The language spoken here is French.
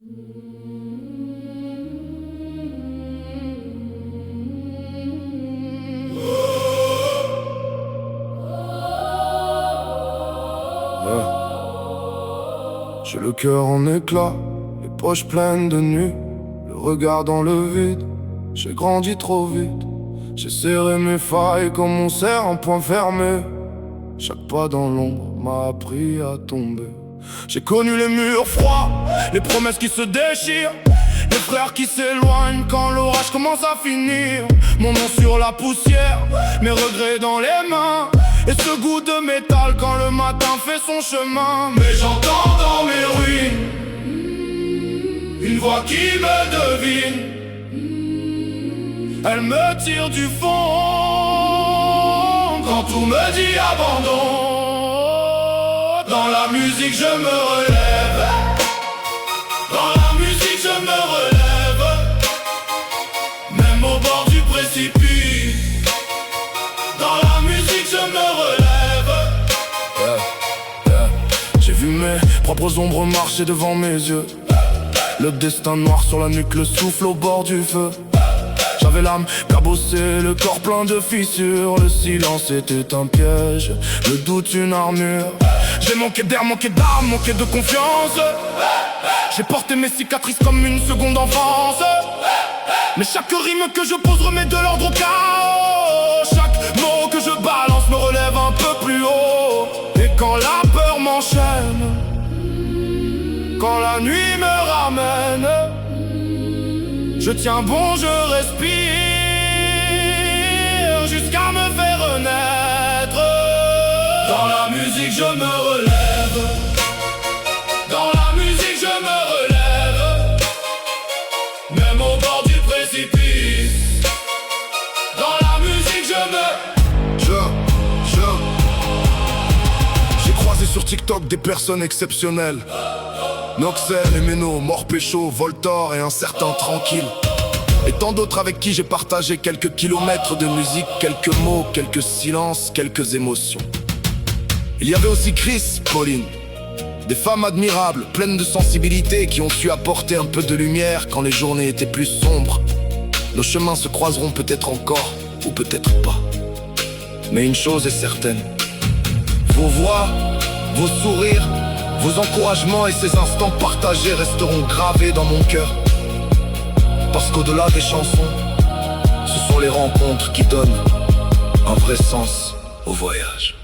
J'ai le cœur en éclats, les poches pleines de nuit, le regard dans le vide. J'ai grandi trop vite, j'ai serré mes failles comme on serre un poing fermé. Chaque pas dans l'ombre m'a appris à tomber. J'ai connu les murs froids, les promesses qui se déchirent, les frères qui s'éloignent quand l'orage commence à finir. Mon nom sur la poussière, mes regrets dans les mains, et ce goût de métal quand le matin fait son chemin. Mais j'entends dans mes ruines une voix qui me devine. Elle me tire du fond quand tout me dit abandon. Dans la musique je me relève, dans la musique je me relève, même au bord du précipice. Dans la musique je me relève. J'ai vu mes propres ombres marcher devant mes yeux, le destin noir sur la nuque, le souffle au bord du feu. J'avais l'âme cabossée, le corps plein de fissures. Le silence était un piège, le doute une armure. J'ai manqué d'air, manqué d'armes, manqué de confiance. J'ai porté mes cicatrices comme une seconde enfance. Mais chaque rime que je pose remet de l'ordre au chaos. Chaque mot que je balance me relève un peu plus haut. Et quand la peur m'enchaîne, quand la nuit me ramène, je tiens bon, je respire jusqu'à me faire renaître. Dans la musique je me relève, dans la musique je me relève, même au bord du précipice. Dans la musique j'ai croisé sur TikTok des personnes exceptionnelles. Noxel et Meno, Mort Pécho, Voltor et un certain Tranquille. Et tant d'autres avec qui j'ai partagé quelques kilomètres de musique, quelques mots, quelques silences, quelques émotions. Il y avait aussi Chris, Pauline, des femmes admirables, pleines de sensibilité, qui ont su apporter un peu de lumière quand les journées étaient plus sombres. Nos chemins se croiseront peut-être encore, ou peut-être pas. Mais une chose est certaine, vos voix, vos sourires, vos encouragements et ces instants partagés resteront gravés dans mon cœur. Parce qu'au-delà des chansons, ce sont les rencontres qui donnent un vrai sens au voyage.